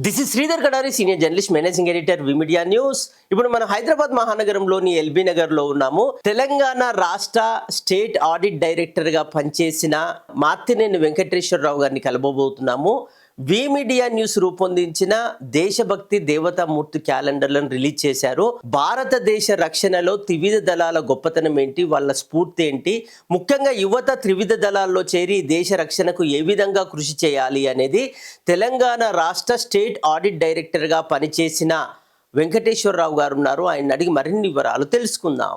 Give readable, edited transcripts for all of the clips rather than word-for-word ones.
This is Sridhar Kadari, senior journalist, managing editor, V Media news. ఇప్పుడు మనం Hyderabad మహానగరంలోని LB Nagar లో ఉన్నాము. తెలంగాణ రాష్ట్ర స్టేట్ ఆడిట్ డైరెక్టర్ గా పనిచేసిన మార్తినేని వెంకటేశ్వరరావు గారిని కలబోతున్నాము. విమీడియా న్యూస్ రూపొందించిన దేశభక్తి దేవతామూర్తి క్యాలెండర్లను రిలీజ్ చేశారు. భారతదేశ రక్షణలో త్రివిధ దళాల గొప్పతనం ఏంటి, వాళ్ళ స్ఫూర్తి ఏంటి, ముఖ్యంగా యువత త్రివిధ దళాల్లో చేరి దేశ రక్షణకు ఏ విధంగా కృషి చేయాలి అనేది తెలంగాణ రాష్ట్ర స్టేట్ ఆడిట్ డైరెక్టర్గా పనిచేసిన వెంకటేశ్వరరావు గారు ఉన్నారు. ఆయన అడిగి మరిన్ని వివరాలు తెలుసుకుందాం.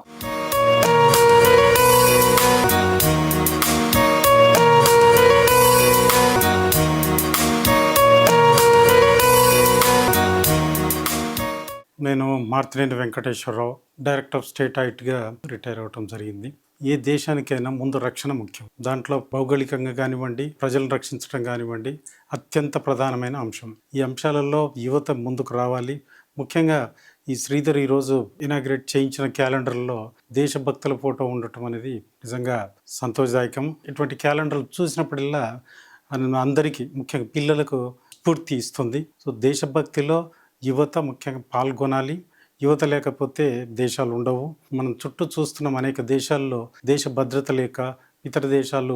నేను Martineni Venkateswara Rao, director of state ఆడిట్గా రిటైర్ అవ్వటం జరిగింది. ఏ దేశానికైనా ముందు రక్షణ ముఖ్యం. దాంట్లో భౌగోళికంగా కానివ్వండి, ప్రజలను రక్షించడం కానివ్వండి, అత్యంత ప్రధానమైన అంశం. ఈ అంశాలలో యువత ముందుకు రావాలి. ముఖ్యంగా ఈ శ్రీధర్ ఈరోజు ఇనాగ్రేట్ చేయించిన క్యాలెండర్లో దేశభక్తుల ఫోటో ఉండటం అనేది నిజంగా సంతోషదాయకం. ఇటువంటి క్యాలెండర్లు చూసినప్పుడల్లా అందరికీ, ముఖ్యంగా పిల్లలకు స్ఫూర్తి ఇస్తుంది. సో దేశభక్తిలో యువత ముఖ్యంగా పాల్గొనాలి. యువత లేకపోతే దేశాలు ఉండవు. మనం చుట్టూ చూస్తున్నాం, అనేక దేశాల్లో దేశ భద్రత లేక ఇతర దేశాలు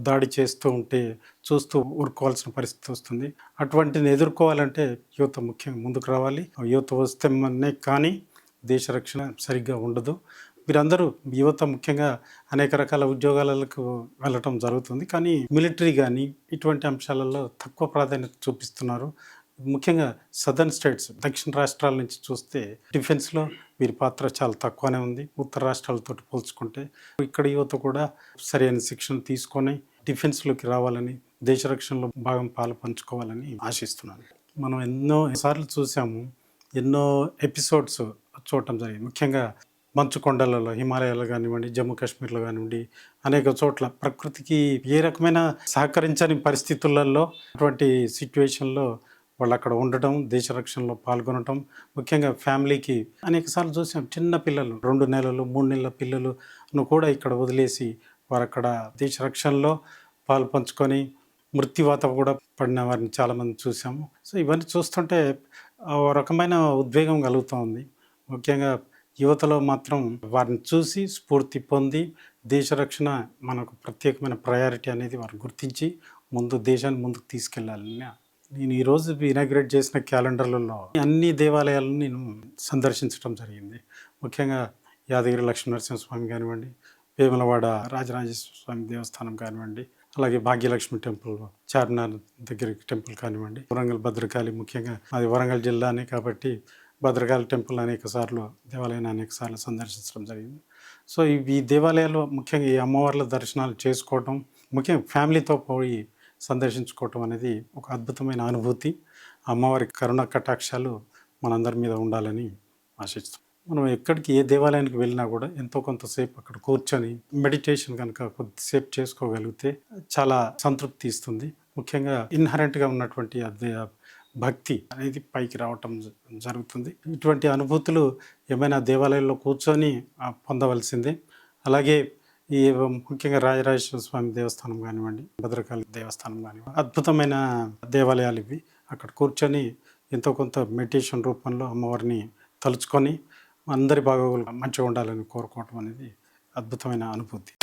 దాడి చేస్తూ ఉంటే చూస్తూ ఊరుకోవాల్సిన పరిస్థితి వస్తుంది. అటువంటిని ఎదుర్కోవాలంటే యువత ముఖ్యంగా ముందుకు రావాలి. యువత వస్తేనే కానీ దేశ రక్షణ సరిగ్గా ఉండదు. మీరందరూ యువత ముఖ్యంగా అనేక రకాల ఉద్యోగాలకు వెళ్ళటం జరుగుతుంది, కానీ మిలిటరీ కానీ ఇటువంటి అంశాలలో తక్కువ ప్రాధాన్యత చూపిస్తున్నారు. ముఖ్యంగా సదర్న్ స్టేట్స్, దక్షిణ రాష్ట్రాల నుంచి చూస్తే డిఫెన్స్లో వీరి పాత్ర చాలా తక్కువనే ఉంది ఉత్తర రాష్ట్రాలతో పోల్చుకుంటే. ఇక్కడ యువత కూడా సరైన శిక్షణ తీసుకొని డిఫెన్స్లోకి రావాలని, దేశ రక్షణలో భాగం పాలు పంచుకోవాలని ఆశిస్తున్నాను. మనం ఎన్నో సార్లు చూసాము, ఎన్నో ఎపిసోడ్స్ చూడటం జరిగింది. ముఖ్యంగా మంచు కొండలలో, హిమాలయాలు కానివ్వండి, జమ్మూ కాశ్మీర్లో కానివ్వండి, అనేక చోట్ల ప్రకృతికి ఏ రకమైన సహకరించని పరిస్థితులలో అటువంటి సిచ్యువేషన్లో వాళ్ళు అక్కడ ఉండటం, దేశ రక్షణలో పాల్గొనటం, ముఖ్యంగా ఫ్యామిలీకి అనేకసార్లు చూసాం. చిన్న పిల్లలు, 2 నెలలు 3 నెలల పిల్లలను కూడా ఇక్కడ వదిలేసి వారు అక్కడ దేశ రక్షణలో పాలు పంచుకొని మృత్యువాత కూడా పడిన వారిని చాలామంది చూసాము. సో ఇవన్నీ చూస్తుంటే ఒక రకమైన ఉద్వేగం కలుగుతూ ఉంది. ముఖ్యంగా యువతలో మాత్రం వారిని చూసి స్ఫూర్తి పొంది దేశ రక్షణ మనకు ప్రత్యేకమైన ప్రయారిటీ అనేది వారు గుర్తించి ముందు దేశాన్ని ముందుకు తీసుకెళ్ళాలని నేను ఈరోజు ఇనాగ్రేట్ చేసిన క్యాలెండర్లలో అన్ని దేవాలయాలను నేను సందర్శించడం జరిగింది. ముఖ్యంగా యాదగిరి లక్ష్మీనరసింహస్వామి కానివ్వండి, వేములవాడ రాజరాజేశ్వర స్వామి దేవస్థానం కానివ్వండి, అలాగే భాగ్యలక్ష్మి టెంపుల్, చార్మినార్ దగ్గర టెంపుల్ కానివ్వండి, వరంగల్ భద్రకాళి, ముఖ్యంగా అది వరంగల్ జిల్లానే కాబట్టి భద్రకాళి టెంపుల్ దేవాలయాన్ని అనేక సార్లు సందర్శించడం జరిగింది. సో ఈ దేవాలయాలు ముఖ్యంగా ఈ అమ్మవార్ల దర్శనాలు చేసుకోవటం, ముఖ్యంగా ఫ్యామిలీతో పోయి సందర్శించుకోవటం అనేది ఒక అద్భుతమైన అనుభూతి. అమ్మవారి కరుణ కటాక్షాలు మనందరి మీద ఉండాలని ఆశిస్తాం. మనం ఎక్కడికి, ఏ దేవాలయానికి వెళ్ళినా కూడా ఎంతో కొంతసేపు అక్కడ కూర్చొని మెడిటేషన్ కనుక కొద్దిసేపు చేసుకోగలిగితే చాలా సంతృప్తి ఇస్తుంది. ముఖ్యంగా ఇన్హరెంట్గా ఉన్నటువంటి భక్తి అనేది పైకి రావటం జరుగుతుంది. ఇటువంటి అనుభూతులు ఏమైనా దేవాలయంలో కూర్చొని పొందవలసిందే. అలాగే ఈ ముఖ్యంగా రాజరాజేశ్వర స్వామి దేవస్థానం కానివ్వండి, భద్రకాళి దేవస్థానం కానివ్వండి, అద్భుతమైన దేవాలయాలు ఇవి. అక్కడ కూర్చొని ఎంతో కొంత మెడిటేషన్ రూపంలో అమ్మవారిని తలుచుకొని అందరి బాగోగులు మంచిగా ఉండాలని కోరుకోవటం అనేది అద్భుతమైన అనుభూతి.